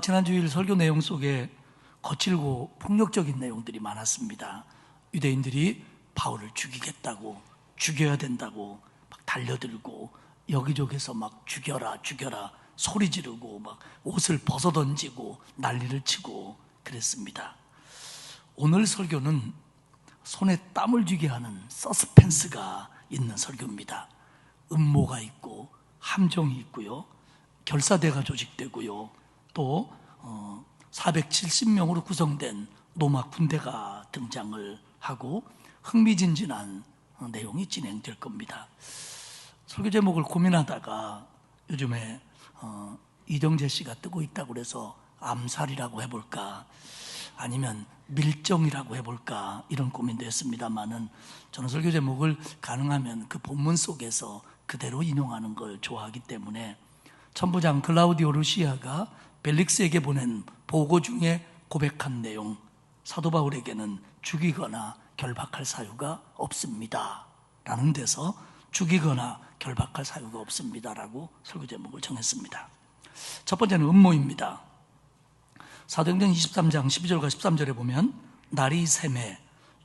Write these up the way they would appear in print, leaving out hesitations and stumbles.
지난주일 설교 내용 속에 거칠고 폭력적인 내용들이 많았습니다. 유대인들이 바울을 죽이겠다고, 죽여야 된다고 막 달려들고 여기저기서 막 죽여라 죽여라 소리 지르고 막 옷을 벗어던지고 난리를 치고 그랬습니다. 오늘 설교는 손에 땀을 쥐게 하는 서스펜스가 있는 설교입니다. 음모가 있고 함정이 있고요, 결사대가 조직되고요, 또 470명으로 구성된 로마 군대가 등장을 하고 흥미진진한 내용이 진행될 겁니다. 설교 제목을 고민하다가 요즘에 이정재 씨가 뜨고 있다고 그래서 암살이라고 해볼까 아니면 밀정이라고 해볼까 이런 고민도 했습니다만은 저는 설교 제목을 가능하면 그 본문 속에서 그대로 인용하는 걸 좋아하기 때문에 천부장 클라우디오 루시아가 벨릭스에게 보낸 보고 중에 고백한 내용, 사도 바울에게는 죽이거나 결박할 사유가 없습니다 라는 데서 죽이거나 결박할 사유가 없습니다 라고 설교 제목을 정했습니다. 첫 번째는 음모입니다. 사도행전 23장 12절과 13절에 보면 날이 새매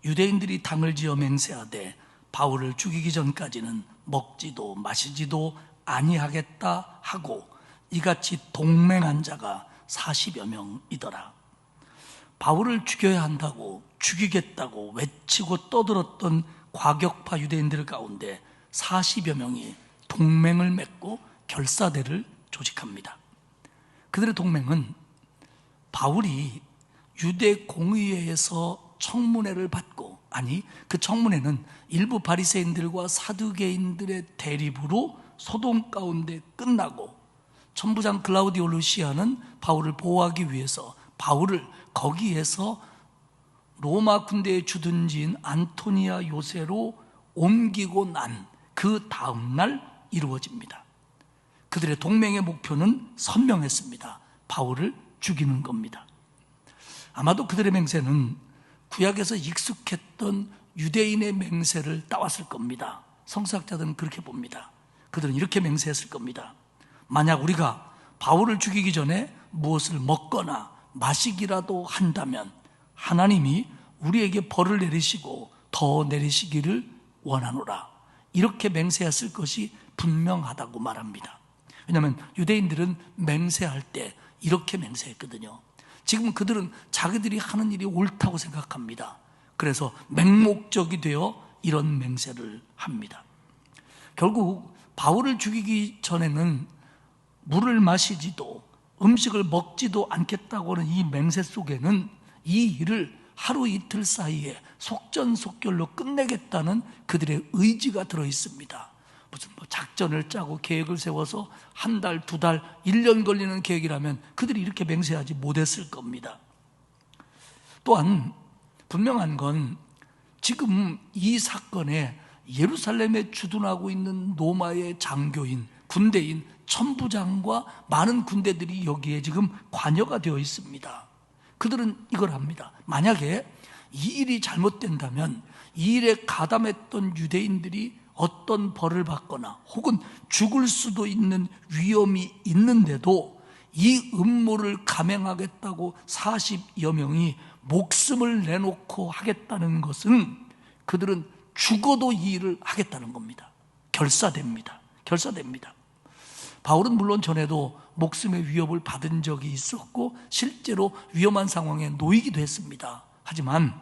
유대인들이 당을 지어 맹세하되 바울을 죽이기 전까지는 먹지도 마시지도 아니하겠다 하고 이같이 동맹한 자가 40여 명이더라. 바울을 죽여야 한다고 죽이겠다고 외치고 떠들었던 과격파 유대인들 가운데 40여 명이 동맹을 맺고 결사대를 조직합니다. 그들의 동맹은 바울이 유대 공의회에서 청문회를 받고, 아니 그 청문회는 일부 바리새인들과 사두개인들의 대립으로 소동 가운데 끝나고 천부장 클라우디오 루시아는 바울을 보호하기 위해서 바울을 거기에서 로마 군대의 주둔지인 안토니아 요새로 옮기고 난 그 다음날 이루어집니다. 그들의 동맹의 목표는 선명했습니다. 바울을 죽이는 겁니다. 아마도 그들의 맹세는 구약에서 익숙했던 유대인의 맹세를 따왔을 겁니다. 성서학자들은 그렇게 봅니다. 그들은 이렇게 맹세했을 겁니다. 만약 우리가 바울을 죽이기 전에 무엇을 먹거나 마시기라도 한다면 하나님이 우리에게 벌을 내리시고 더 내리시기를 원하노라. 이렇게 맹세했을 것이 분명하다고 말합니다. 왜냐하면 유대인들은 맹세할 때 이렇게 맹세했거든요. 지금 그들은 자기들이 하는 일이 옳다고 생각합니다. 그래서 맹목적이 되어 이런 맹세를 합니다. 결국 바울을 죽이기 전에는 물을 마시지도 음식을 먹지도 않겠다고 하는 이 맹세 속에는 이 일을 하루 이틀 사이에 속전속결로 끝내겠다는 그들의 의지가 들어있습니다. 무슨 작전을 짜고 계획을 세워서 한 달, 두 달, 1년 걸리는 계획이라면 그들이 이렇게 맹세하지 못했을 겁니다. 또한 분명한 건 지금 이 사건에 예루살렘에 주둔하고 있는 로마의 장교인, 군대인 천부장과 많은 군대들이 여기에 지금 관여가 되어 있습니다. 그들은 이걸 합니다. 만약에 이 일이 잘못된다면 이 일에 가담했던 유대인들이 어떤 벌을 받거나 혹은 죽을 수도 있는 위험이 있는데도 이 음모를 감행하겠다고 40여 명이 목숨을 내놓고 하겠다는 것은 그들은 죽어도 이 일을 하겠다는 겁니다. 결사됩니다. 바울은 물론 전에도 목숨의 위협을 받은 적이 있었고 실제로 위험한 상황에 놓이기도 했습니다. 하지만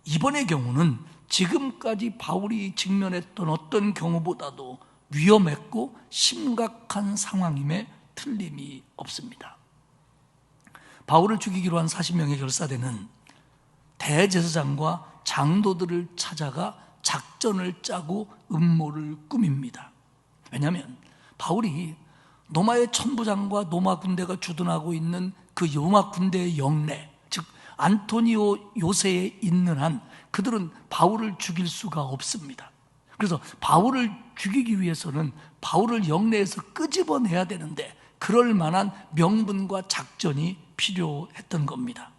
이번의 경우는 지금까지 바울이 직면했던 어떤 경우보다도 위험했고 심각한 상황임에 틀림이 없습니다. 바울을 죽이기로 한 40명의 결사대는 대제사장과 장도들을 찾아가 작전을 짜고 음모를 꾸밉니다. 왜냐하면 바울이 로마의 천부장과 로마 군대가 주둔하고 있는 그 로마 군대의 영내, 즉 안토니오 요새에 있는 한 그들은 바울을 죽일 수가 없습니다. 그래서 바울을 죽이기 위해서는 바울을 영내에서 끄집어내야 되는데 그럴 만한 명분과 작전이 필요했던 겁니다.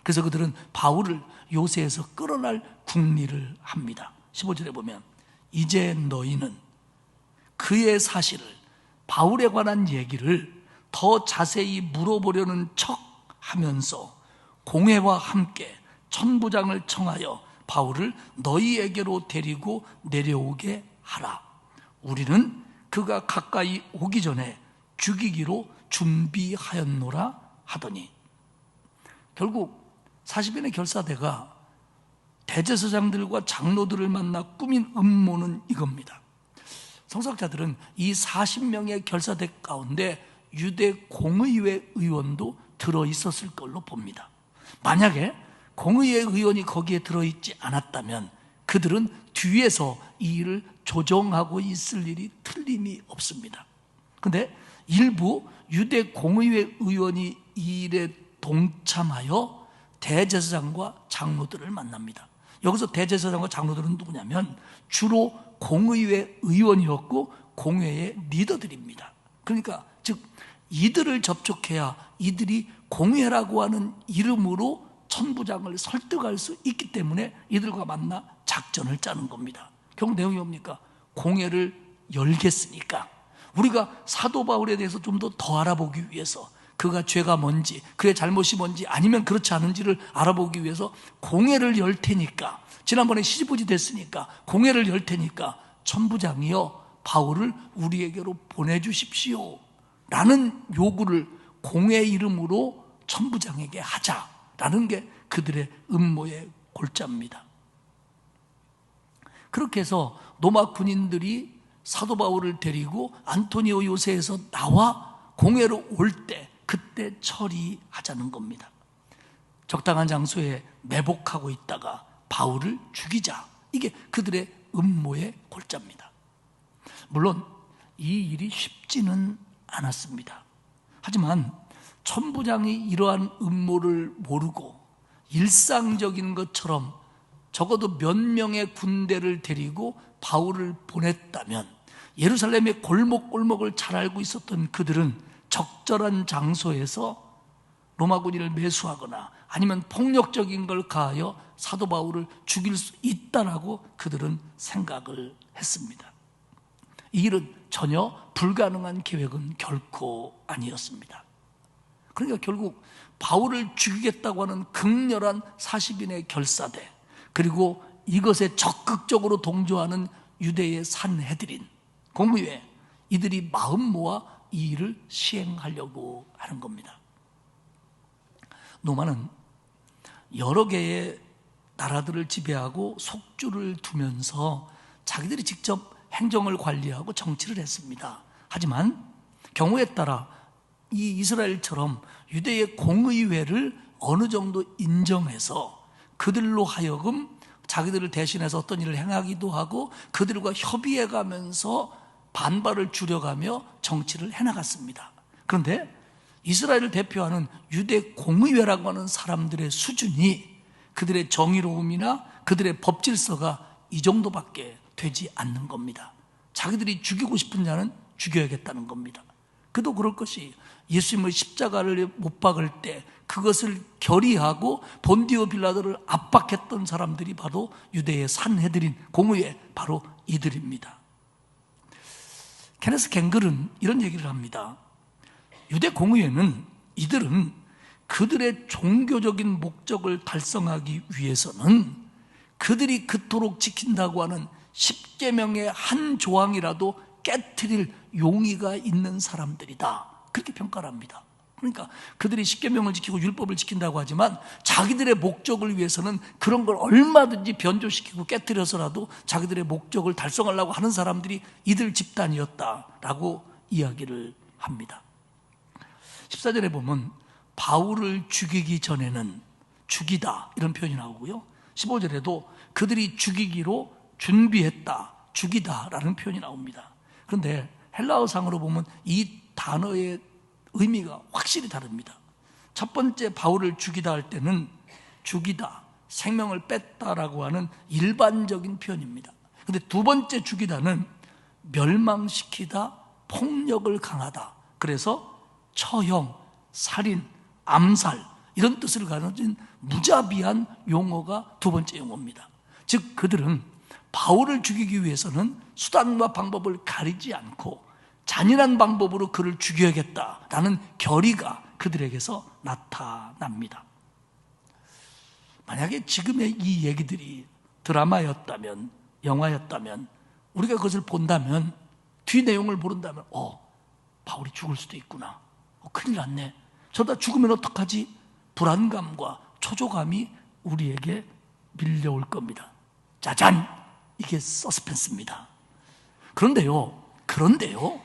그래서 그들은 바울을 요새에서 끌어날 궁리를 합니다. 15절에 보면 이제 너희는 그의 사실을, 바울에 관한 얘기를 더 자세히 물어보려는 척 하면서 공회와 함께 천부장을 청하여 바울을 너희에게로 데리고 내려오게 하라. 우리는 그가 가까이 오기 전에 죽이기로 준비하였노라 하더니, 결국 40인의 결사대가 대제사장들과 장로들을 만나 꾸민 음모는 이겁니다. 성서학자들은 이 40명의 결사대 가운데 유대 공의회 의원도 들어있었을 걸로 봅니다. 만약에 공의회 의원이 거기에 들어있지 않았다면 그들은 뒤에서 이 일을 조정하고 있을 일이 틀림이 없습니다. 그런데 일부 유대 공의회 의원이 이 일에 동참하여 대제사장과 장로들을 만납니다. 여기서 대제사장과 장로들은 누구냐면 주로 공의회 의원이었고 공회의 리더들입니다. 그러니까 즉 이들을 접촉해야 이들이 공회라고 하는 이름으로 천부장을 설득할 수 있기 때문에 이들과 만나 작전을 짜는 겁니다. 결국 내용이 뭡니까? 공회를 열겠으니까 우리가 사도 바울에 대해서 좀 더 알아보기 위해서, 그가 죄가 뭔지, 그의 잘못이 뭔지 아니면 그렇지 않은지를 알아보기 위해서 공회를 열 테니까, 지난번에 시집오지 됐으니까 공회를 열 테니까 천부장이여 바울을 우리에게로 보내주십시오 라는 요구를 공회 이름으로 천부장에게 하자라는 게 그들의 음모의 골자입니다. 그렇게 해서 로마 군인들이 사도 바울을 데리고 안토니오 요새에서 나와 공회로 올 때 그때 처리하자는 겁니다. 적당한 장소에 매복하고 있다가 바울을 죽이자, 이게 그들의 음모의 골자입니다. 물론 이 일이 쉽지는 않았습니다. 하지만 천부장이 이러한 음모를 모르고 일상적인 것처럼 적어도 몇 명의 군대를 데리고 바울을 보냈다면 예루살렘의 골목골목을 잘 알고 있었던 그들은 적절한 장소에서 로마 군인을 매수하거나 아니면 폭력적인 걸 가하여 사도 바울을 죽일 수 있다라고 그들은 생각을 했습니다. 이 일은 전혀 불가능한 계획은 결코 아니었습니다. 그러니까 결국 바울을 죽이겠다고 하는 극렬한 40인의 결사대, 그리고 이것에 적극적으로 동조하는 유대의 산헤드린, 공의회, 이들이 마음 모아 이 일을 시행하려고 하는 겁니다. 로마는 여러 개의 나라들을 지배하고 속주를 두면서 자기들이 직접 행정을 관리하고 정치를 했습니다. 하지만 경우에 따라 이 이스라엘처럼 유대의 공의회를 어느 정도 인정해서 그들로 하여금 자기들을 대신해서 어떤 일을 행하기도 하고 그들과 협의해가면서 반발을 줄여가며 정치를 해나갔습니다. 그런데 이스라엘을 대표하는 유대 공의회라고 하는 사람들의 수준이, 그들의 정의로움이나 그들의 법질서가 이 정도밖에 되지 않는 겁니다. 자기들이 죽이고 싶은 자는 죽여야겠다는 겁니다. 그도 그럴 것이, 예수님의 십자가를 못 박을 때 그것을 결의하고 본디오 빌라도를 압박했던 사람들이 바로 유대의 산헤드린 공의회, 바로 이들입니다. 케네스 갱글은 이런 얘기를 합니다. 유대 공의회는, 이들은 그들의 종교적인 목적을 달성하기 위해서는 그들이 그토록 지킨다고 하는 십계명의 한 조항이라도 깨트릴 용의가 있는 사람들이다, 그렇게 평가를 합니다. 그러니까 그들이 십계명을 지키고 율법을 지킨다고 하지만 자기들의 목적을 위해서는 그런 걸 얼마든지 변조시키고 깨트려서라도 자기들의 목적을 달성하려고 하는 사람들이 이들 집단이었다라고 이야기를 합니다. 14절에 보면 바울을 죽이기 전에는 죽이다, 이런 표현이 나오고요. 15절에도 그들이 죽이기로 준비했다, 죽이다라는 표현이 나옵니다. 그런데 헬라어상으로 보면 이 단어의 의미가 확실히 다릅니다. 첫 번째 바울을 죽이다 할 때는 죽이다, 생명을 뺐다라고 하는 일반적인 표현입니다. 그런데 두 번째 죽이다는 멸망시키다, 폭력을 강하다, 그래서 처형, 살인, 암살 이런 뜻을 가진 무자비한 용어가 두 번째 용어입니다. 즉 그들은 바울을 죽이기 위해서는 수단과 방법을 가리지 않고 잔인한 방법으로 그를 죽여야겠다라는 결의가 그들에게서 나타납니다. 만약에 지금의 이 얘기들이 드라마였다면, 영화였다면, 우리가 그것을 본다면, 뒤 내용을 모른다면 바울이 죽을 수도 있구나, 큰일 났네, 저러다 죽으면 어떡하지? 불안감과 초조감이 우리에게 밀려올 겁니다. 짜잔! 이게 서스펜스입니다. 그런데요,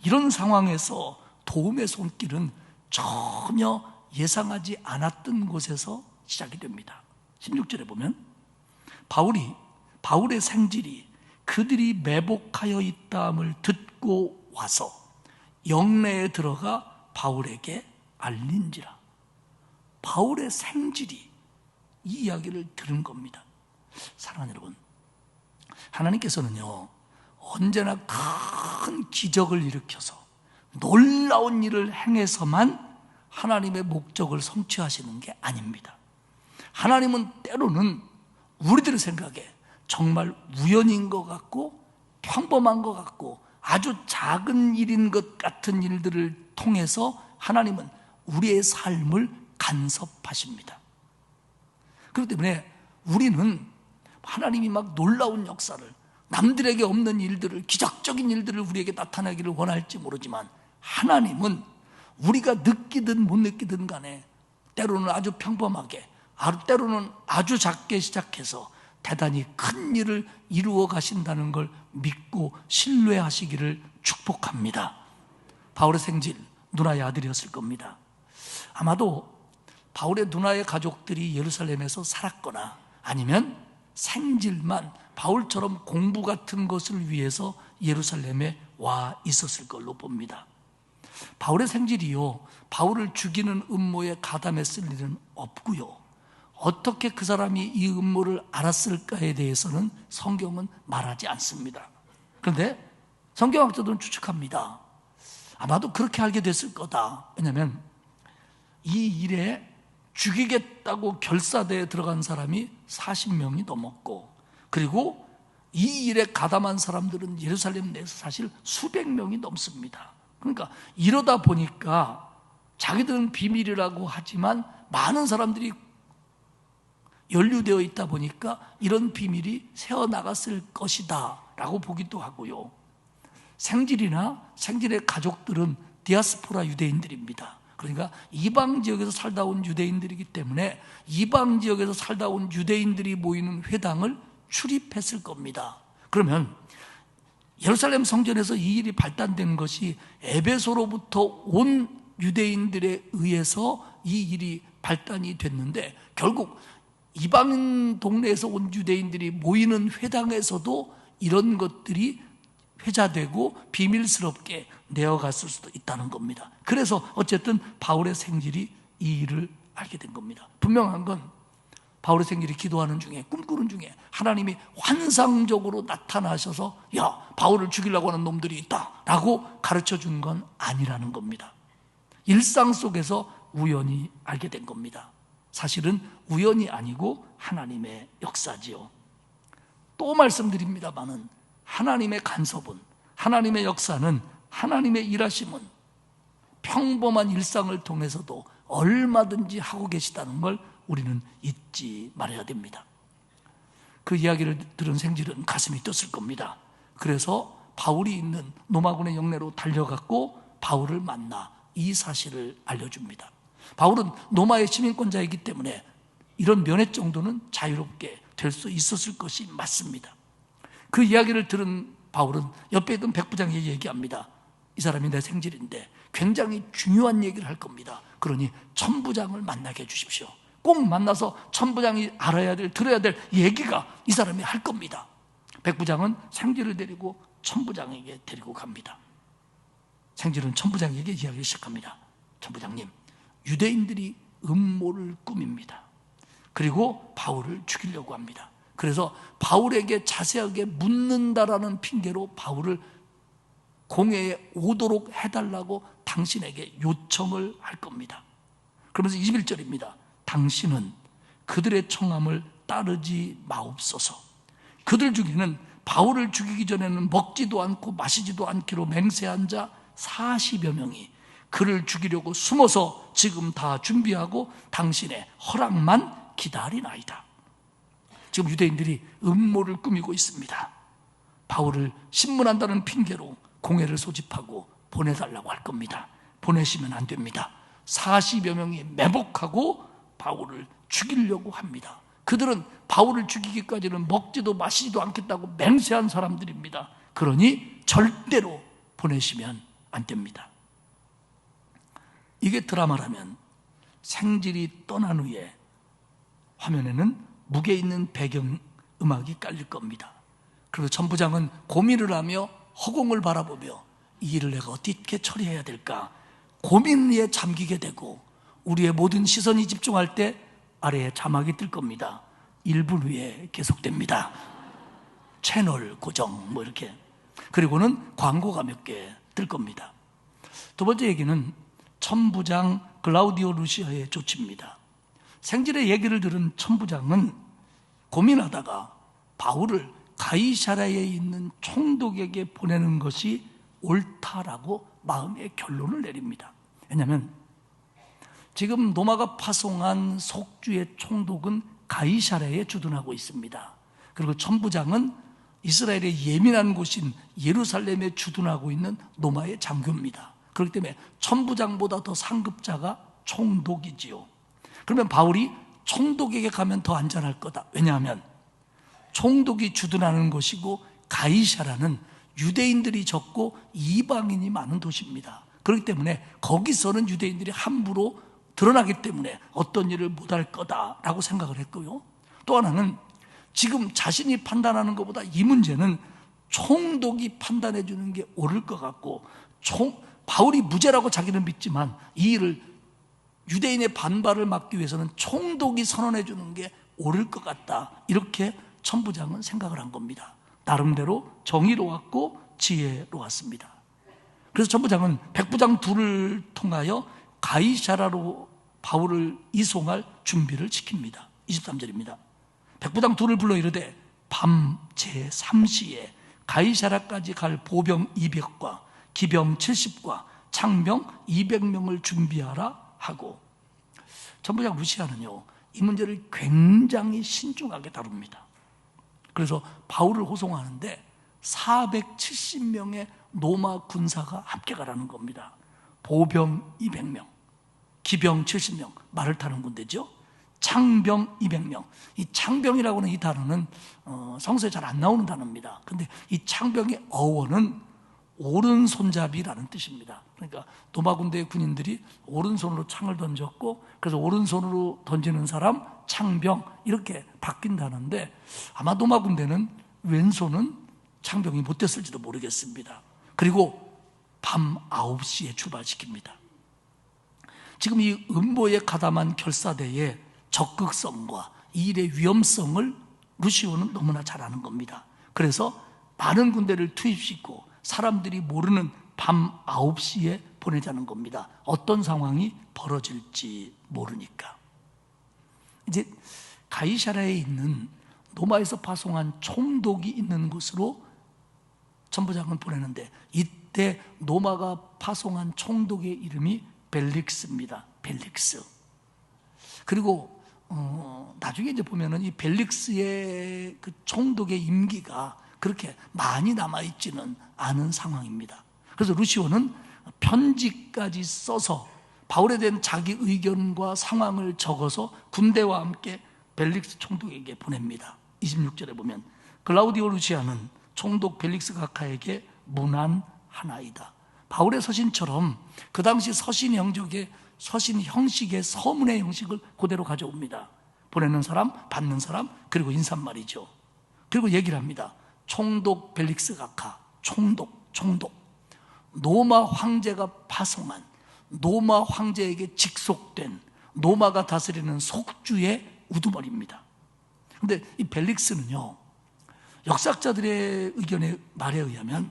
이런 상황에서 도움의 손길은 전혀 예상하지 않았던 곳에서 시작이 됩니다. 16절에 보면 바울의 생질이 그들이 매복하여 있다함을 듣고 와서 영내에 들어가 바울에게 알린지라. 바울의 생질이 이 이야기를 들은 겁니다. 사랑하는 여러분, 하나님께서는요, 언제나 큰 기적을 일으켜서 놀라운 일을 행해서만 하나님의 목적을 성취하시는 게 아닙니다. 하나님은 때로는 우리들의 생각에 정말 우연인 것 같고 평범한 것 같고 아주 작은 일인 것 같은 일들을 통해서 하나님은 우리의 삶을 간섭하십니다. 그렇기 때문에 우리는 하나님이 막 놀라운 역사를, 남들에게 없는 일들을, 기적적인 일들을 우리에게 나타나기를 원할지 모르지만, 하나님은 우리가 느끼든 못 느끼든 간에 때로는 아주 평범하게, 때로는 아주 작게 시작해서 대단히 큰 일을 이루어 가신다는 걸 믿고 신뢰하시기를 축복합니다. 바울의 생질, 누나의 아들이었을 겁니다. 아마도 바울의 누나의 가족들이 예루살렘에서 살았거나 아니면 생질만 바울처럼 공부 같은 것을 위해서 예루살렘에 와 있었을 걸로 봅니다. 바울의 생질이요, 바울을 죽이는 음모에 가담했을 일은 없고요, 어떻게 그 사람이 이 음모를 알았을까에 대해서는 성경은 말하지 않습니다. 그런데 성경학자들은 추측합니다. 아마도 그렇게 알게 됐을 거다. 왜냐하면 이 일에 죽이겠다고 결사대에 들어간 사람이 40명이 넘었고, 그리고 이 일에 가담한 사람들은 예루살렘 내에서 사실 수백 명이 넘습니다. 그러니까 이러다 보니까 자기들은 비밀이라고 하지만 많은 사람들이 연루되어 있다 보니까 이런 비밀이 새어나갔을 것이다 라고 보기도 하고요, 생질의 가족들은 디아스포라 유대인들입니다. 그러니까 이방 지역에서 살다 온 유대인들이기 때문에 이방 지역에서 살다 온 유대인들이 모이는 회당을 출입했을 겁니다. 그러면 예루살렘 성전에서 이 일이 발단된 것이 에베소로부터 온 유대인들에 의해서 이 일이 발단이 됐는데, 결국 이방 동네에서 온 유대인들이 모이는 회당에서도 이런 것들이 회자되고 비밀스럽게 내어갔을 수도 있다는 겁니다. 그래서 어쨌든 바울의 생질이 이 일을 알게 된 겁니다. 분명한 건 바울의 생질이 기도하는 중에, 꿈꾸는 중에 하나님이 환상적으로 나타나셔서 야, 바울을 죽이려고 하는 놈들이 있다 라고 가르쳐 준 건 아니라는 겁니다. 일상 속에서 우연히 알게 된 겁니다. 사실은 우연이 아니고 하나님의 역사지요. 또 말씀드립니다마는 하나님의 간섭은, 하나님의 역사는, 하나님의 일하심은 평범한 일상을 통해서도 얼마든지 하고 계시다는 걸 우리는 잊지 말아야 됩니다. 그 이야기를 들은 생질은 가슴이 떴을 겁니다. 그래서 바울이 있는 노마군의 영내로 달려갔고 바울을 만나 이 사실을 알려줍니다. 바울은 로마의 시민권자이기 때문에 이런 면회 정도는 자유롭게 될 수 있었을 것이 맞습니다. 그 이야기를 들은 바울은 옆에 있던 백부장에게 얘기합니다. 이 사람이 내 생질인데 굉장히 중요한 얘기를 할 겁니다. 그러니 천부장을 만나게 해주십시오. 꼭 만나서 천부장이 알아야 될, 들어야 될 얘기가 이 사람이 할 겁니다. 백부장은 생질을 데리고 천부장에게 데리고 갑니다. 생질은 천부장에게 이야기를 시작합니다. 천부장님, 유대인들이 음모를 꾸밉니다. 그리고 바울을 죽이려고 합니다. 그래서 바울에게 자세하게 묻는다라는 핑계로 바울을 공회에 오도록 해달라고 당신에게 요청을 할 겁니다. 그러면서 21절입니다. 당신은 그들의 청함을 따르지 마옵소서. 그들 중에는 바울을 죽이기 전에는 먹지도 않고 마시지도 않기로 맹세한 자 40여 명이 그를 죽이려고 숨어서 지금 다 준비하고 당신의 허락만 기다리나이다. 지금 유대인들이 음모를 꾸미고 있습니다. 바울을 신문한다는 핑계로 공회를 소집하고 보내달라고 할 겁니다. 보내시면 안 됩니다. 40여 명이 매복하고 바울을 죽이려고 합니다. 그들은 바울을 죽이기까지는 먹지도 마시지도 않겠다고 맹세한 사람들입니다. 그러니 절대로 보내시면 안 됩니다. 이게 드라마라면 생질이 떠난 후에 화면에는 무게 있는 배경 음악이 깔릴 겁니다. 그리고 천부장은 고민을 하며 허공을 바라보며 이 일을 내가 어떻게 처리해야 될까 고민에 잠기게 되고, 우리의 모든 시선이 집중할 때 아래에 자막이 뜰 겁니다. 1분 후에 계속됩니다. 채널 고정 이렇게. 그리고는 광고가 몇 개 뜰 겁니다. 두 번째 얘기는 천부장 글라우디오 루시아의 조치입니다. 생질의 얘기를 들은 천부장은 고민하다가 바울을 가이사랴에 있는 총독에게 보내는 것이 옳다라고 마음의 결론을 내립니다. 왜냐하면 지금 로마가 파송한 속주의 총독은 가이사랴에 주둔하고 있습니다. 그리고 천부장은 이스라엘의 예민한 곳인 예루살렘에 주둔하고 있는 로마의 장교입니다. 그렇기 때문에 천부장보다 더 상급자가 총독이지요. 그러면 바울이 총독에게 가면 더 안전할 거다. 왜냐하면 총독이 주둔하는 곳이고 가이사랴는 유대인들이 적고 이방인이 많은 도시입니다. 그렇기 때문에 거기서는 유대인들이 함부로 드러나기 때문에 어떤 일을 못할 거다라고 생각을 했고요. 또 하나는 지금 자신이 판단하는 것보다 이 문제는 총독이 판단해 주는 게 옳을 것 같고, 바울이 무죄라고 자기는 믿지만 이 일을 유대인의 반발을 막기 위해서는 총독이 선언해 주는 게 옳을 것 같다, 이렇게 천부장은 생각을 한 겁니다. 나름대로 정의로웠고 지혜로웠습니다. 그래서 천부장은 백부장 둘을 통하여 가이사랴로 바울을 이송할 준비를 시킵니다. 23절입니다. 백부장 둘을 불러 이르되 밤 제3시에 가이사랴까지 갈 보병 200과 기병 70과 창병 200명을 준비하라 하고, 천부장 루시아는요 이 문제를 굉장히 신중하게 다룹니다. 그래서 바울을 호송하는데 470명의 로마 군사가 함께 가라는 겁니다. 보병 200명, 기병 70명, 말을 타는 군대죠. 창병 200명. 이 창병이라고 하는 이 단어는 성서에 잘 안 나오는 단어입니다. 그런데 이 창병의 어원은 오른손잡이라는 뜻입니다. 그러니까 로마 군대의 군인들이 오른손으로 창을 던졌고, 그래서 오른손으로 던지는 사람 창병 이렇게 바뀐다는데, 아마 로마 군대는 왼손은 창병이 못 됐을지도 모르겠습니다. 그리고 밤 9시에 출발시킵니다. 지금 이 음모에 가담한 결사대의 적극성과 이 일의 위험성을 루시오는 너무나 잘 아는 겁니다. 그래서 많은 군대를 투입시키고 사람들이 모르는 밤 9시에 보내자는 겁니다. 어떤 상황이 벌어질지 모르니까. 이제 가이사랴에 있는 로마에서 파송한 총독이 있는 곳으로 천부장은 보내는데, 이때 로마가 파송한 총독의 이름이 벨릭스입니다. 벨릭스. 그리고 나중에 이제 보면은 이 벨릭스의 그 총독의 임기가 그렇게 많이 남아있지는 않은 상황입니다. 그래서 루시오는 편지까지 써서 바울에 대한 자기 의견과 상황을 적어서 군대와 함께 벨릭스 총독에게 보냅니다. 26절에 보면 글라우디오 루시아는 총독 벨릭스 각하에게 문안하나이다. 바울의 서신처럼 그 당시 서신 형식의 서문의 형식을 그대로 가져옵니다. 보내는 사람, 받는 사람, 그리고 인사말이죠. 그리고 얘기를 합니다. 총독 벨릭스 각하, 총독. 로마 황제가 파송한, 로마 황제에게 직속된 로마가 다스리는 속주의 우두머리입니다. 그런데 이 벨릭스는요, 역사학자들의 의견의 말에 의하면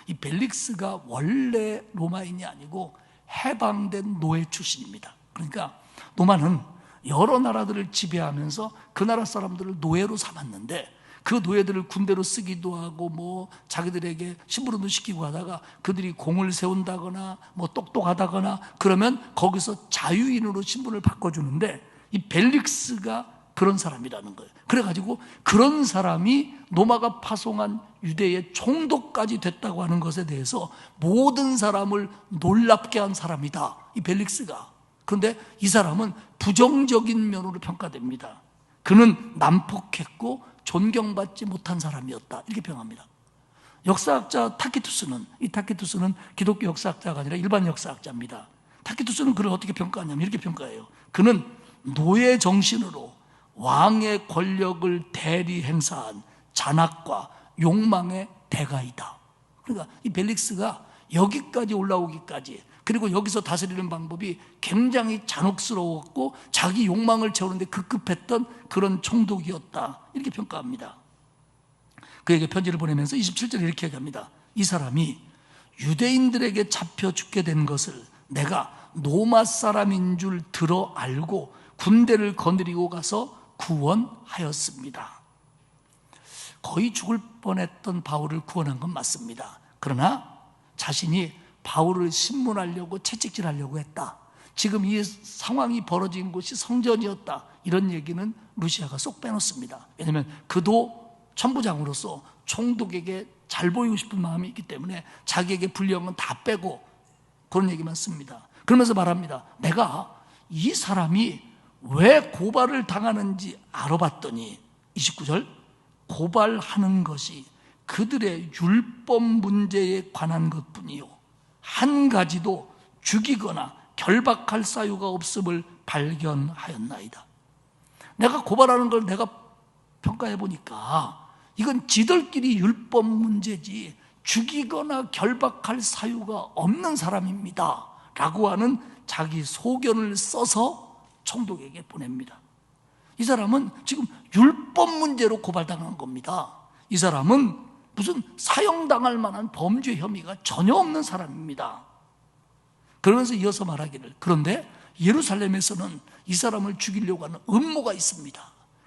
이 벨릭스가 원래 로마인이 아니고 해방된 노예 출신입니다. 그러니까 로마는 여러 나라들을 지배하면서 그 나라 사람들을 노예로 삼았는데, 그 노예들을 군대로 쓰기도 하고 뭐 자기들에게 심부름도 시키고 하다가 그들이 공을 세운다거나 뭐 똑똑하다거나 그러면 거기서 자유인으로 신분을 바꿔주는데, 이 벨릭스가 그런 사람이라는 거예요. 그래가지고 그런 사람이 로마가 파송한 유대의 총독까지 됐다고 하는 것에 대해서 모든 사람을 놀랍게 한 사람이다, 이 벨릭스가. 그런데 이 사람은 부정적인 면으로 평가됩니다. 그는 난폭했고 존경받지 못한 사람이었다, 이렇게 평합니다. 역사학자 타키투스는, 이 타키투스는 기독교 역사학자가 아니라 일반 역사학자입니다. 타키투스는 그를 어떻게 평가하냐면 이렇게 평가해요. 그는 노예 정신으로 왕의 권력을 대리 행사한 잔악과 욕망의 대가이다. 그러니까 이 벨릭스가 여기까지 올라오기까지, 그리고 여기서 다스리는 방법이 굉장히 잔혹스러웠고 자기 욕망을 채우는데 급급했던 그런 총독이었다, 이렇게 평가합니다. 그에게 편지를 보내면서 27절에 이렇게 얘기합니다. 이 사람이 유대인들에게 잡혀 죽게 된 것을 내가 로마 사람인 줄 들어 알고 군대를 거느리고 가서 구원하였습니다. 거의 죽을 뻔했던 바울을 구원한 건 맞습니다. 그러나 자신이 바울을 신문하려고 채찍질하려고 했다, 지금 이 상황이 벌어진 곳이 성전이었다, 이런 얘기는 루시아가 쏙 빼놓습니다. 왜냐하면 그도 천부장으로서 총독에게 잘 보이고 싶은 마음이 있기 때문에 자기에게 불리한 건 다 빼고 그런 얘기만 씁니다. 그러면서 말합니다. 내가 이 사람이 왜 고발을 당하는지 알아봤더니 29절, 고발하는 것이 그들의 율법 문제에 관한 것뿐이요 한 가지도 죽이거나 결박할 사유가 없음을 발견하였나이다. 내가 고발하는 걸 내가 평가해 보니까 이건 지들끼리 율법 문제지 죽이거나 결박할 사유가 없는 사람입니다 라고 하는 자기 소견을 써서 총독에게 보냅니다. 이 사람은 지금 율법 문제로 고발당한 겁니다. 이 사람은 무슨 사형당할 만한 범죄 혐의가 전혀 없는 사람입니다. 그러면서 이어서 말하기를, 그런데 예루살렘에서는 이 사람을 죽이려고 하는 음모가 있습니다.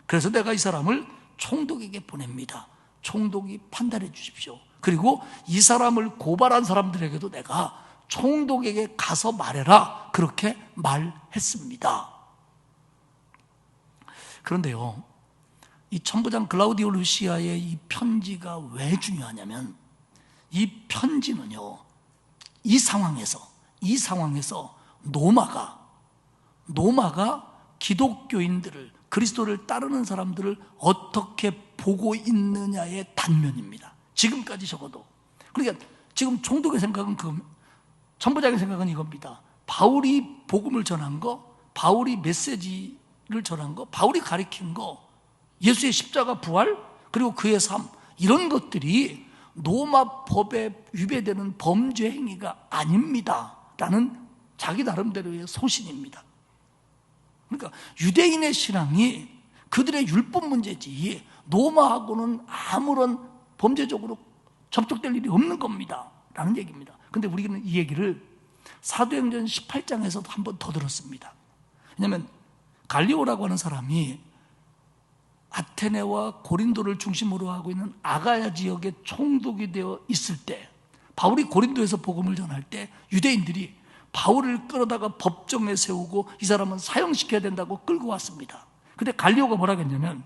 그래서 내가 이 사람을 총독에게 보냅니다. 총독이 판단해 주십시오. 그리고 이 사람을 고발한 사람들에게도 내가 총독에게 가서 말해라, 그렇게 말했습니다. 그런데요, 이 천부장 글라우디오 루시아의 이 편지가 왜 중요하냐면, 이 편지는요, 이 상황에서 노마가 기독교인들을, 그리스도를 따르는 사람들을 어떻게 보고 있느냐의 단면입니다. 지금까지 적어도. 그러니까 지금 총독의 생각은 천부장의 생각은 이겁니다. 바울이 복음을 전한 거, 바울이 메시지를 전한 거, 바울이 가르친 거, 예수의 십자가 부활, 그리고 그의 삶, 이런 것들이 로마 법에 위배되는 범죄 행위가 아닙니다 라는 자기 나름대로의 소신입니다. 그러니까 유대인의 신앙이 그들의 율법 문제지 로마하고는 아무런 범죄적으로 접촉될 일이 없는 겁니다 라는 얘기입니다. 그런데 우리는 이 얘기를 사도행전 18장에서도 한 번 더 들었습니다. 왜냐하면 갈리오라고 하는 사람이 아테네와 고린도를 중심으로 하고 있는 아가야 지역의 총독이 되어 있을 때, 바울이 고린도에서 복음을 전할 때 유대인들이 바울을 끌어다가 법정에 세우고 이 사람은 사형시켜야 된다고 끌고 왔습니다. 근데 갈리오가 뭐라 했냐면,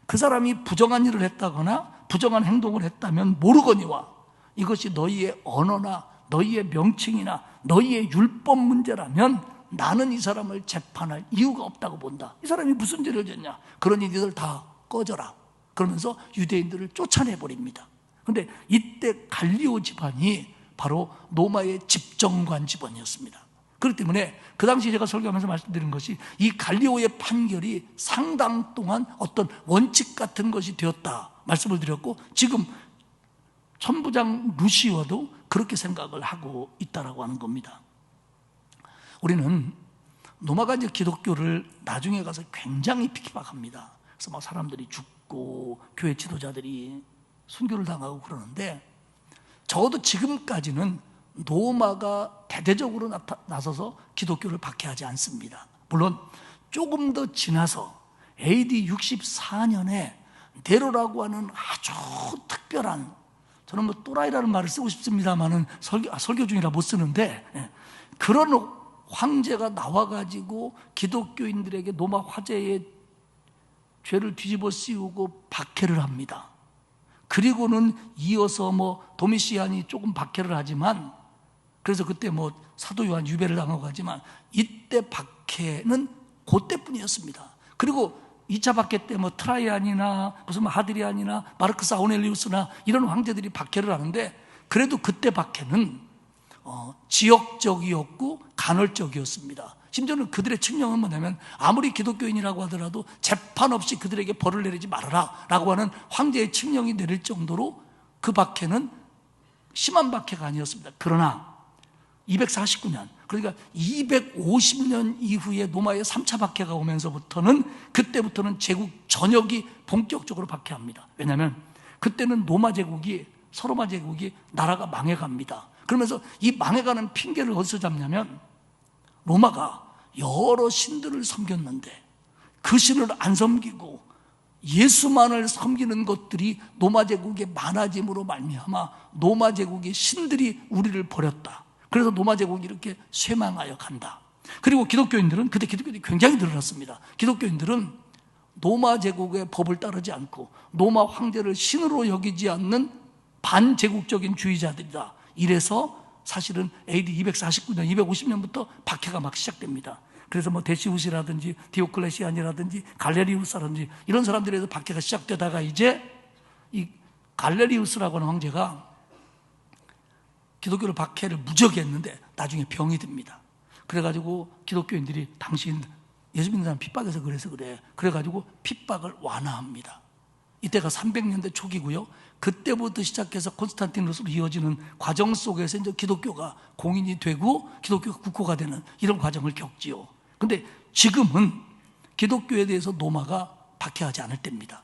그 사람이 부정한 일을 했다거나 부정한 행동을 했다면 모르거니와 이것이 너희의 언어나 너희의 명칭이나 너희의 율법 문제라면 나는 이 사람을 재판할 이유가 없다고 본다. 이 사람이 무슨 죄를 졌냐? 그러니 니들 다 꺼져라. 그러면서 유대인들을 쫓아내버립니다. 그런데 이때 갈리오 집안이 바로 로마의 집정관 집안이었습니다. 그렇기 때문에 그 당시 제가 설교하면서 말씀드린 것이, 이 갈리오의 판결이 상당 동안 어떤 원칙 같은 것이 되었다 말씀을 드렸고, 지금 천부장 루시오도 그렇게 생각을 하고 있다라고 하는 겁니다. 우리는 로마가 이제 기독교를 나중에 가서 굉장히 핍박합니다. 그래서 막 사람들이 죽고 교회 지도자들이 순교를 당하고 그러는데, 적어도 지금까지는 로마가 대대적으로 나서서 기독교를 박해하지 않습니다. 물론 조금 더 지나서 AD 64년에 네로라고 하는 아주 특별한, 저는 뭐 또라이라는 말을 쓰고 싶습니다만은 설교 중이라 못 쓰는데, 그런 황제가 나와가지고 기독교인들에게 로마 화제의 죄를 뒤집어 씌우고 박해를 합니다. 그리고는 이어서 뭐 도미시안이 조금 박해를 하지만, 그래서 그때 뭐 사도 요한 유배를 당하고 하지만, 이때 박해는 그때뿐이었습니다. 그리고 2차 박해 때 뭐 트라이안이나 무슨 하드리안이나 마르크스 아우넬리우스나 이런 황제들이 박해를 하는데, 그래도 그때 박해는 지역적이었고 간헐적이었습니다. 심지어는 그들의 칙령은 뭐냐면, 아무리 기독교인이라고 하더라도 재판 없이 그들에게 벌을 내리지 말아라 라고 하는 황제의 칙령이 내릴 정도로 그 박해는 심한 박해가 아니었습니다. 그러나 249년, 그러니까 250년 이후에 로마의 3차 박해가 오면서부터는, 그때부터는 제국 전역이 본격적으로 박해합니다. 왜냐하면 그때는 로마 제국이, 서로마 제국이 나라가 망해갑니다. 그러면서 이 망해가는 핑계를 어디서 잡냐면, 로마가 여러 신들을 섬겼는데 그 신을 안 섬기고 예수만을 섬기는 것들이 로마 제국의 많아짐으로 말미암아 로마 제국의 신들이 우리를 버렸다. 그래서 로마 제국이 이렇게 쇠망하여 간다. 그리고 기독교인들은, 그때 기독교인들이 굉장히 늘어났습니다. 기독교인들은 로마 제국의 법을 따르지 않고 로마 황제를 신으로 여기지 않는 반제국적인 주의자들이다. 이래서 사실은 AD 249년, 250년부터 박해가 막 시작됩니다. 그래서 뭐 데시우스라든지 디오클레시안이라든지 갈레리우스라든지 이런 사람들에 의해서 박해가 시작되다가, 이제 이 갈레리우스라고 하는 황제가 기독교를 박해를 무지하게 했는데 나중에 병이 듭니다. 그래가지고 기독교인들이 당신 예수 믿는 사람 핍박해서 그래서 그래. 그래가지고 핍박을 완화합니다. 이때가 300년대 초기고요. 그때부터 시작해서 콘스탄티누스로 이어지는 과정 속에서 이제 기독교가 공인이 되고 기독교가 국호가 되는 이런 과정을 겪지요. 근데 지금은 기독교에 대해서 로마가 박해하지 않을 때입니다.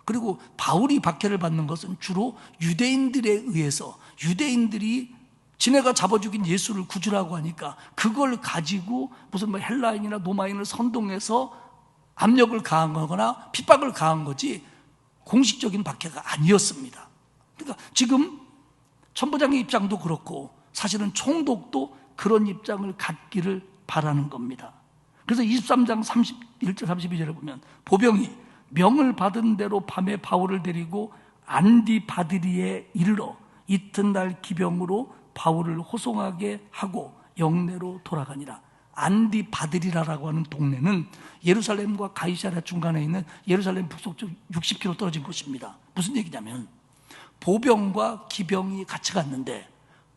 그리고 바울이 박해를 받는 것은 주로 유대인들에 의해서, 유대인들이 지네가 잡아 죽인 예수를 구주라고 하니까 그걸 가지고 무슨 뭐 헬라인이나 로마인을 선동해서 압력을 가한 거거나 핍박을 가한 거지 공식적인 박해가 아니었습니다. 그러니까 지금 천부장의 입장도 그렇고 사실은 총독도 그런 입장을 갖기를 바라는 겁니다. 그래서 23장 31절 32절에 보면, 보병이 명을 받은 대로 밤에 바울을 데리고 안디바드리에 이르러 이튿날 기병으로 바울을 호송하게 하고 영내로 돌아가니라. 안디바드리라라고 하는 동네는 예루살렘과 가이사랴 중간에 있는 예루살렘 북서쪽 60km 떨어진 곳입니다. 무슨 얘기냐면, 보병과 기병이 같이 갔는데,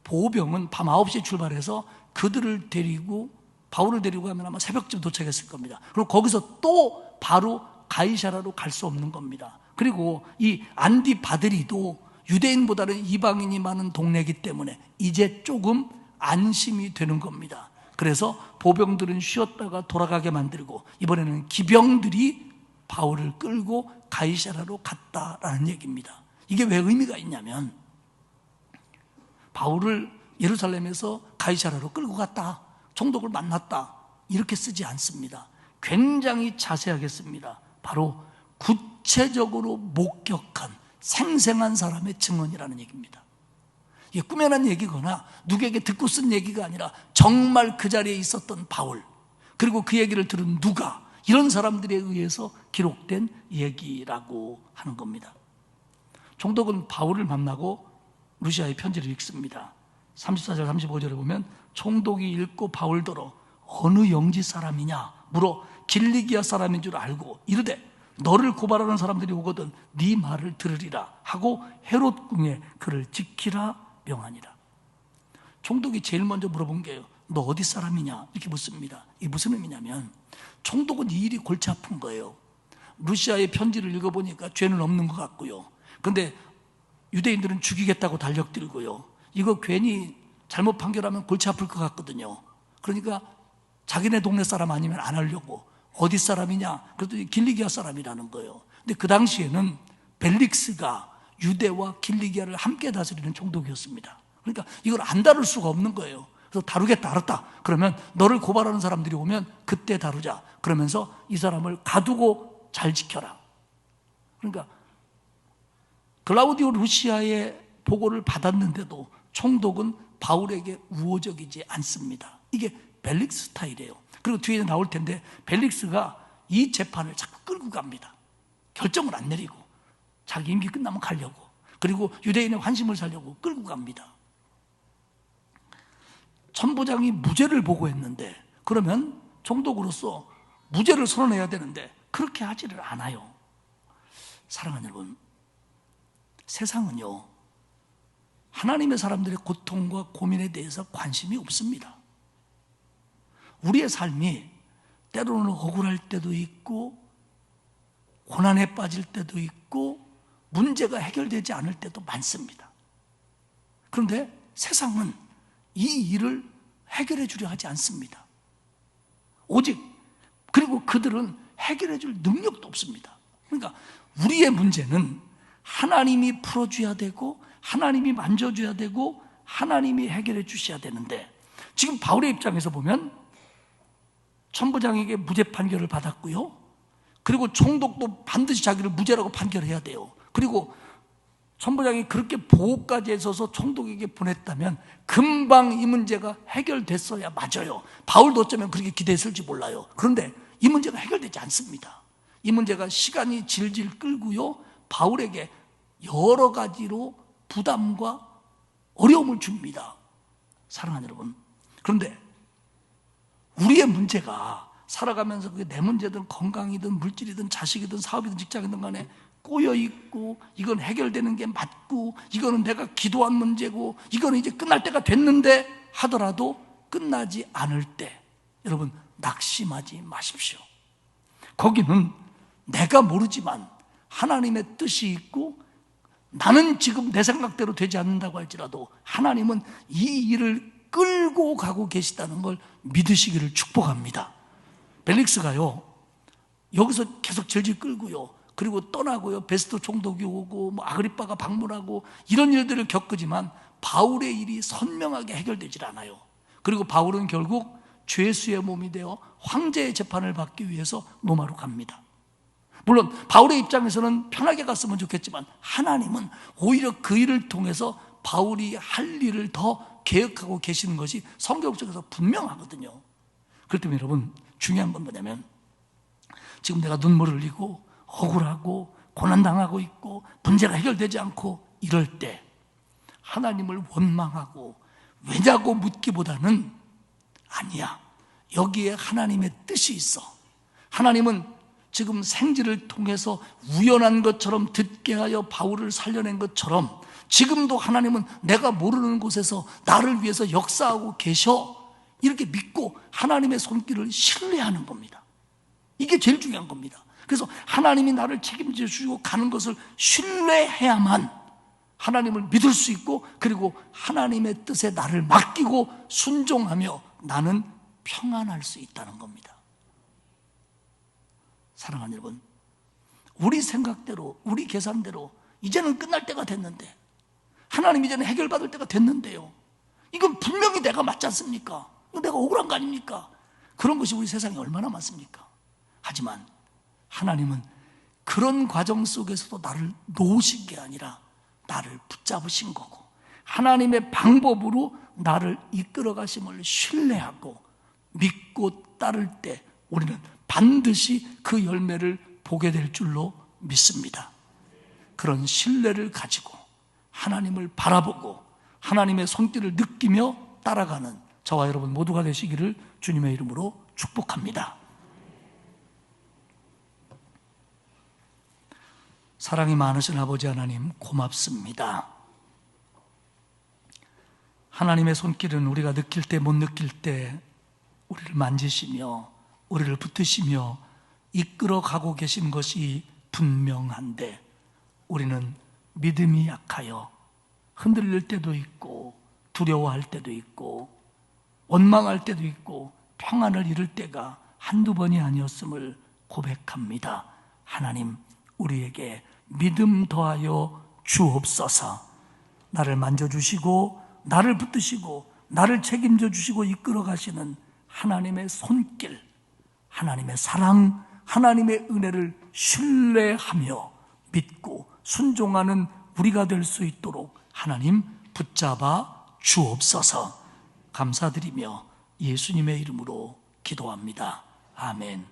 보병은 밤 9시에 출발해서 그들을 데리고, 바울을 데리고 가면 아마 새벽쯤 도착했을 겁니다. 그리고 거기서 또 바로 가이사랴로 갈 수 없는 겁니다. 그리고 이 안디바드리도 유대인보다는 이방인이 많은 동네이기 때문에 이제 조금 안심이 되는 겁니다. 그래서 보병들은 쉬었다가 돌아가게 만들고, 이번에는 기병들이 바울을 끌고 가이사랴로 갔다라는 얘기입니다. 이게 왜 의미가 있냐면, 바울을 예루살렘에서 가이사랴로 끌고 갔다, 총독을 만났다, 이렇게 쓰지 않습니다. 굉장히 자세하게 씁니다. 바로 구체적으로 목격한 생생한 사람의 증언이라는 얘기입니다. 이게 꾸며낸 얘기거나 누구에게 듣고 쓴 얘기가 아니라 정말 그 자리에 있었던 바울, 그리고 그 얘기를 들은 누가, 이런 사람들에 의해서 기록된 얘기라고 하는 겁니다. 총독은 바울을 만나고 루시아의 편지를 읽습니다. 34절 35절에 보면, 총독이 읽고 바울더러 어느 영지 사람이냐 물어 길리기아 사람인 줄 알고 이르되 너를 고발하는 사람들이 오거든 네 말을 들으리라 하고 헤롯 궁에 그를 지키라 명하니라. 총독이 제일 먼저 물어본 게요, 너 어디 사람이냐 이렇게 묻습니다. 이게 무슨 의미냐면, 총독은 이 일이 골치 아픈 거예요. 루시아의 편지를 읽어보니까 죄는 없는 것 같고요, 근데 유대인들은 죽이겠다고 달력들고요, 이거 괜히 잘못 판결하면 골치 아플 것 같거든요. 그러니까 자기네 동네 사람 아니면 안 하려고, 어디 사람이냐 그랬더니 길리기아 사람이라는 거예요. 근데 그 당시에는 벨릭스가 유대와 길리기아를 함께 다스리는 총독이었습니다. 그러니까 이걸 안 다룰 수가 없는 거예요. 그래서 다루겠다, 알았다. 그러면 너를 고발하는 사람들이 오면 그때 다루자. 그러면서 이 사람을 가두고 잘 지켜라. 그러니까 클라우디오 루시아의 보고를 받았는데도 총독은 바울에게 우호적이지 않습니다. 이게 벨릭스 스타일이에요. 그리고 뒤에 나올 텐데 벨릭스가 이 재판을 자꾸 끌고 갑니다. 결정을 안 내리고 자기 임기 끝나면 가려고, 그리고 유대인의 환심을 살려고 끌고 갑니다. 천부장이 무죄를 보고했는데, 그러면 총독으로서 무죄를 선언해야 되는데 그렇게 하지를 않아요. 사랑하는 여러분, 세상은요 하나님의 사람들의 고통과 고민에 대해서 관심이 없습니다. 우리의 삶이 때로는 억울할 때도 있고 고난에 빠질 때도 있고 문제가 해결되지 않을 때도 많습니다. 그런데 세상은 이 일을 해결해 주려 하지 않습니다. 오직, 그리고 그들은 해결해 줄 능력도 없습니다. 그러니까 우리의 문제는 하나님이 풀어줘야 되고 하나님이 만져줘야 되고 하나님이 해결해 주셔야 되는데, 지금 바울의 입장에서 보면 천부장에게 무죄 판결을 받았고요, 그리고 총독도 반드시 자기를 무죄라고 판결해야 돼요. 그리고 천부장이 그렇게 보고까지 해서서 총독에게 보냈다면 금방 이 문제가 해결됐어야 맞아요. 바울도 어쩌면 그렇게 기대했을지 몰라요. 그런데 이 문제가 해결되지 않습니다. 이 문제가 시간이 질질 끌고요, 바울에게 여러 가지로 부담과 어려움을 줍니다. 사랑하는 여러분, 그런데 우리의 문제가 살아가면서 그게 내 문제든 건강이든 물질이든 자식이든 사업이든 직장이든 간에 꼬여있고, 이건 해결되는 게 맞고, 이거는 내가 기도한 문제고, 이거는 이제 끝날 때가 됐는데 하더라도 끝나지 않을 때, 여러분 낙심하지 마십시오. 거기는 내가 모르지만 하나님의 뜻이 있고, 나는 지금 내 생각대로 되지 않는다고 할지라도 하나님은 이 일을 끌고 가고 계시다는 걸 믿으시기를 축복합니다. 벨릭스가요 여기서 계속 질질 끌고요, 그리고 떠나고요, 베스토 총독이 오고 뭐 아그리빠가 방문하고 이런 일들을 겪으지만 바울의 일이 선명하게 해결되질 않아요. 그리고 바울은 결국 죄수의 몸이 되어 황제의 재판을 받기 위해서 로마로 갑니다. 물론 바울의 입장에서는 편하게 갔으면 좋겠지만 하나님은 오히려 그 일을 통해서 바울이 할 일을 더 계획하고 계시는 것이 성경 속에서 분명하거든요. 그렇기 때문에 여러분, 중요한 건 뭐냐면, 지금 내가 눈물을 흘리고 억울하고 고난당하고 있고 문제가 해결되지 않고 이럴 때 하나님을 원망하고 왜냐고 묻기보다는, 아니야, 여기에 하나님의 뜻이 있어. 하나님은 지금 생지를 통해서 우연한 것처럼 듣게 하여 바울을 살려낸 것처럼 지금도 하나님은 내가 모르는 곳에서 나를 위해서 역사하고 계셔, 이렇게 믿고 하나님의 손길을 신뢰하는 겁니다. 이게 제일 중요한 겁니다. 그래서 하나님이 나를 책임져 주시고 가는 것을 신뢰해야만 하나님을 믿을 수 있고, 그리고 하나님의 뜻에 나를 맡기고 순종하며 나는 평안할 수 있다는 겁니다. 사랑하는 여러분, 우리 생각대로, 우리 계산대로 이제는 끝날 때가 됐는데, 하나님 이제는 해결받을 때가 됐는데요, 이건 분명히 내가 맞지 않습니까? 이거 내가 억울한 거 아닙니까? 그런 것이 우리 세상에 얼마나 많습니까? 하지만 하나님은 그런 과정 속에서도 나를 놓으신 게 아니라 나를 붙잡으신 거고, 하나님의 방법으로 나를 이끌어 가심을 신뢰하고 믿고 따를 때 우리는 반드시 그 열매를 보게 될 줄로 믿습니다. 그런 신뢰를 가지고 하나님을 바라보고 하나님의 손길을 느끼며 따라가는 저와 여러분 모두가 되시기를 주님의 이름으로 축복합니다. 사랑이 많으신 아버지 하나님, 고맙습니다. 하나님의 손길은 우리가 느낄 때 못 느낄 때 우리를 만지시며 우리를 붙드시며 이끌어 가고 계신 것이 분명한데, 우리는 믿음이 약하여 흔들릴 때도 있고 두려워할 때도 있고 원망할 때도 있고 평안을 잃을 때가 한두 번이 아니었음을 고백합니다. 하나님, 우리에게 믿음 더하여 주옵소서. 나를 만져주시고 나를 붙드시고 나를 책임져 주시고 이끌어 가시는 하나님의 손길, 하나님의 사랑, 하나님의 은혜를 신뢰하며 믿고 순종하는 우리가 될 수 있도록 하나님 붙잡아 주옵소서. 감사드리며 예수님의 이름으로 기도합니다. 아멘.